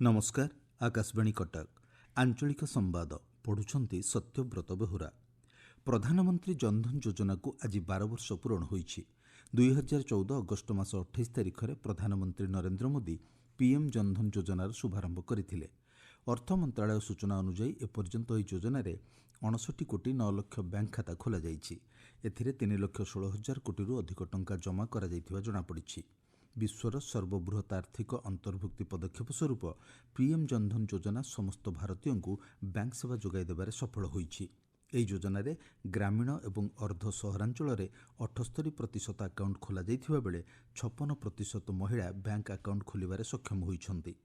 नमस्कार। आकाशवाणी कटक आंचलिक संवाद पढ़ुछंती सत्यव्रत बेहुरा। प्रधानमंत्री जनधन योजना को आज 12 वर्ष पूरण होईछि। 2014 अगस्ट मास 28 तारिख में प्रधानमंत्री नरेंद्र मोदी पीएम जनधन योजनार शुभारंभ करथिले। अर्थ मंत्रालय सूचना अनुसार एपर्यंत ଏହି योजनाରେ 59 कोटी 9 लक्ष बैंक खाता खोला जाइछि। एथिरे 3 लक्ष 16 हजार कोटी अधिक टंका जमा करा जाइथिबा जଣା पड़िछि। विश्वर सर्वबृहत आर्थिक अंतर्भुक्ति पदक्षेप स्वरूप पीएम जनधन योजना समस्त भारतीयों को बैंक सेवा जोगाई देबारे सफल होईछि। ଏହି ଯୋଜନାରେ ଗ୍ରାମୀଣ ଏବଂ ଅର୍ଦ୍ଧ ସହରାଞ୍ଚଳରେ 78% ଆକାଉଣ୍ଟ ଖୋଲା ଯାଇଥିବା ବେଳେ 56% ମହିଳା ବ୍ୟାଙ୍କ ଆକାଉଣ୍ଟ ଖୋଲିବାରେ ସକ୍ଷମ ହୋଇଛନ୍ତି।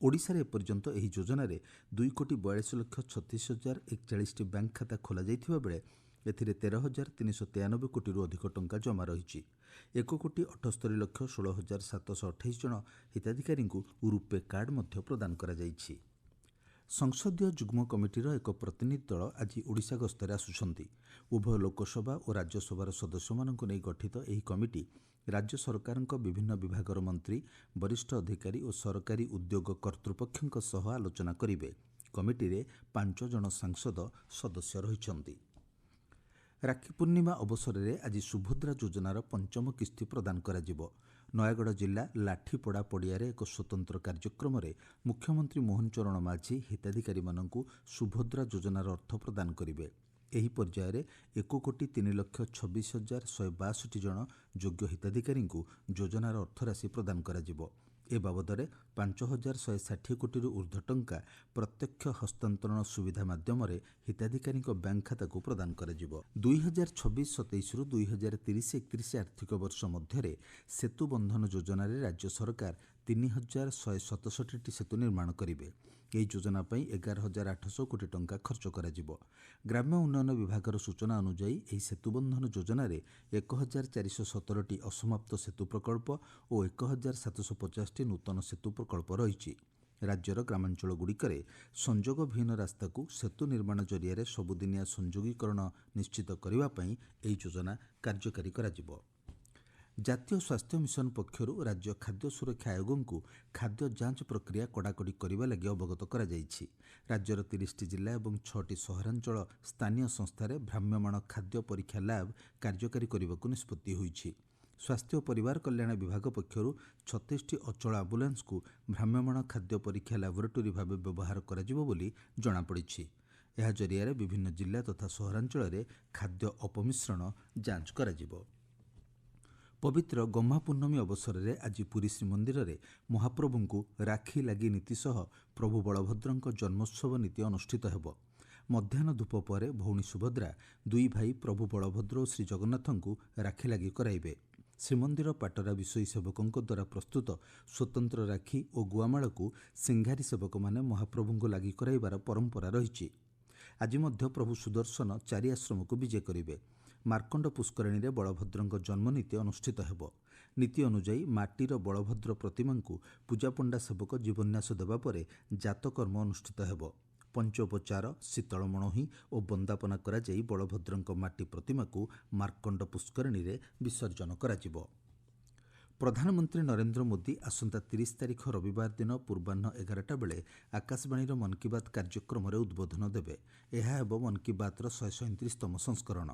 ଓଡ଼ିଶାରେ ଏପର୍ଯ୍ୟନ୍ତ ଏହି ଯୋଜନାରେ 2,42,36,041ଟି ବ୍ୟାଙ୍କ ଖାତା ଖୋଲା ଯାଇଥିବା ବେଳେ ଏଥିରେ 13,393 କୋଟିରୁ ଅଧିକ ଟଙ୍କା ଜମା ରହିଛି। 1,78,16,728 ଜଣ ହିତାଧିକାରୀଙ୍କୁ ରୁପେ କାର୍ଡ ମଧ୍ୟ ପ୍ରଦାନ କରାଯାଇଛି। संसदीय जुग्म कमिटीर एक प्रतिनिधि दल आज ओडिशा गस्तरे आसुछंती। उभय लोकसभा और राज्यसभार सदस्य मानक नहीं गठित ଏହି कमिटी राज्य सरकारଙ୍କ विभिन्न विभागर मंत्री, वरिष्ठ अधिकारी और सरकारी उद्योग कर्तृपक्षଙ୍କ सह आलोचना करिवे। कमिटीरे 5 जन सांसद सदस्य रहिछंती। राखी पूर्णिमा अवसर में आज सुभद्रा योजनार पंचम किस्ती प्रदान कराजिबो। नयागढ़ जिला लाठीपड़ा पड़िया एक स्वतंत्र कार्यक्रम में मुख्यमंत्री मोहन चरण माझी हिताधिकारी मानकु सुभद्रा योजनार अर्थ प्रदान करिवे। एही पर्यायर 1,03,26,162 जन योग्य हिताधिकारी योजनार अर्थराशि प्रदान कराजिबो। ए बाबदरे 5,160 कोटी ऊर्ध्व टंका प्रत्यक्ष हस्तांतरण सुविधा माध्यम हिताधिकारी बैंक खाता को प्रदान कराजिबो। 2026-27 रु 2030-31 आर्थिक वर्ष मध्य सेतु बंधन योजन राज्य सरकार 3,167 सेतु निर्माण करेंगे। यह योजना 11,800 कोटी टंका खर्च कराजिबो। ग्राम्य उन्नयन विभागर सूचना अनुसार यह सेतुबंधन योजन 1,417 असमाप्त सेतु प्रकल्प और 1,750 नूतन सेतु प्रकल्प रही। राज्यर ग्रामांचलगुड़िकरे संजोगविहीन रास्ता को सेतु निर्माण जरिया सबुदिनिया संजोगीकरण निश्चित करने यह योजना कार्यकारी कराजिबो। जातीय स्वास्थ्य मिशन पक्षर राज्य खाद्य सुरक्षा आयोग को खाद्य जांच प्रक्रिया कड़ाकड़ी करने लगी अवगत करा जायछि। राज्यर 30टी जिला और 6टी सहरांचल स्थानीय संस्थार भ्राम्यमाण खाद्य परीक्षा लैब कार्यकारी करने को निष्पत्ति होईछि। स्वास्थ्य और परिवार कल्याण विभाग पक्षर 36टी अचल आम्बुलांस को भ्राम्यमाण खाद्य परीक्षा लैबोरेटोरी भाव व्यवहार कराजिबो बोली जଣା पड़िछि। यह जरिया विभिन्न जिला तथा सहरांचल खाद्य अपमिश्रण जांच कराजिबो। पवित्र गम्हा पूर्णमी अवसर में आज पुरी श्रीमंदिर में महाप्रभु को राखी लगी नीति सह प्रभु बलभद्र जन्मोत्सव नीति अनुष्ठित हेब। मध्याह्न धूप पर भौणी सुभद्रा दुई भाई प्रभु बलभद्र और श्री जगन्नाथ को राखी लगी कराइबे। श्रीमंदिर पाटरा विषयी सेवकों द्वारा प्रस्तुत स्वतंत्र राखी और गुआमाल को सिंघारी सेवक माने महाप्रभु को लगी कराइबार परंपरा रही। आज मध्य प्रभु सुदर्शन 4 आश्रम को विजय करेंगे। मार्कंड पुष्करणी में बलभद्र जन्मनीति अनुष्ठित हेब। नीति अनुजाई माटीर बलभद्र प्रतिमा को पूजापंडा सेवक जीवन्यास देवा पर जातकर्म अनुष्ठित हेब। पंचोपचार शीतल मणोही और वंदापना करा जाई बलभद्र माटी प्रतिमा को मार्कंड पुष्करणी में विसर्जन कराजिबो। प्रधानमंत्री नरेंद्र मोदी आसंता 30 तारिख रविवार दिन पूर्वाह्न 11टा बेले आकाशवाणी मन की बात कार्यक्रम में उद्बोधन देवे। यह हेब मन की बातर 137तम संस्करण।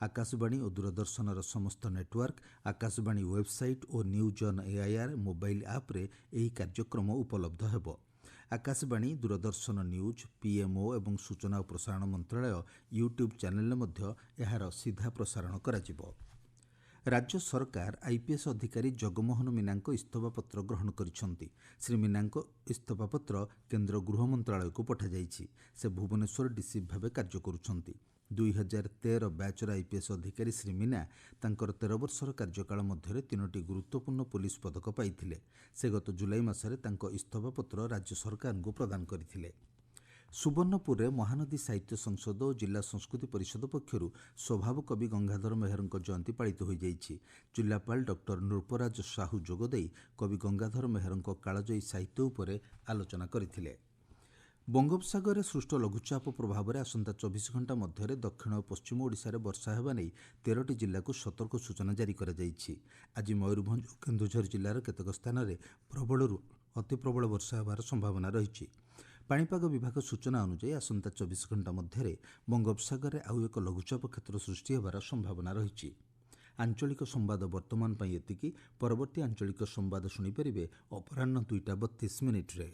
आकाशवाणी और दूरदर्शनर समस्त नेटवर्क, आकाशवाणी वेबसाइट और news on AIR mobile app रे यही कार्यक्रम उपलब्ध हेब। आकाशवाणी दूरदर्शन न्यूज, पीएमओ एवं सूचना और प्रसारण मंत्रालय यूट्यूब चैनल में यार सीधा प्रसारण कराजिबो। राज्य सरकार आईपीएस अधिकारी जगमोहन मीना इस्तीफा पत्र ग्रहण करिसेंति। श्री मीना इस्तीफा पत्र केंद्र गृह मंत्रालय को पठा जाइछि। से भुवनेश्वर डीसी भावे कार्य करुछंति। 2013 बैचर आईपीएस अधिकारी श्री मीना तांकर 13 वर्षर कार्यकाल मध्य 3टी गुरुत्वपूर्ण पुलिस पदक पाइथिले। से गत जुलाई मासरे तांको इस्तीफा पत्र राज्य सरकार को प्रदान करथिले। सुवर्णपुर में महानदी साहित्य संसद और जिला संस्कृति परिषद पक्षर स्वभाव कवि गंगाधर मेहर जयंती पालित हो जाइछि। जिलापाल डॉक्टर नृपराज साहू जोगदे कवि गंगाधर मेहर कालजयी साहित्य उपर आलोचना करथिले। बंगोपसागर सृष्ट लघुचाप प्रभाव में आसंता 24 घंटा मध्य दक्षिण और पश्चिम ओडिशा रे वर्षा हेबा नै 13टी जिला को सतर्क सूचना जारी करा जाइछि। आज मयूरभंज और केन्दुझर जिलार केतेक स्थान रे प्रबलरू ଅତି ପ୍ରବଳ ବର୍ଷା ହେବାର ସମ୍ଭାବନା ରହିଛି। ପାଣିପାଗ ବିଭାଗ ସୂଚନା ଅନୁଯାୟୀ ଆସନ୍ତା 24 ଘଣ୍ଟା ମଧ୍ୟରେ ବଙ୍ଗୋପସାଗରରେ ଆଉ ଏକ ଲଘୁଚାପ କ୍ଷେତ୍ର ସୃଷ୍ଟି ହେବାର ସମ୍ଭାବନା ରହିଛି। ଆଞ୍ଚଳିକ ସମ୍ବାଦ ବର୍ତ୍ତମାନ ପାଇଁ ଏତିକି। ପରବର୍ତ୍ତୀ ଆଞ୍ଚଳିକ ସମ୍ବାଦ ଶୁଣିପାରିବେ ଅପରାହ୍ନ 2ଟା 32 ମିନିଟ୍ରେ।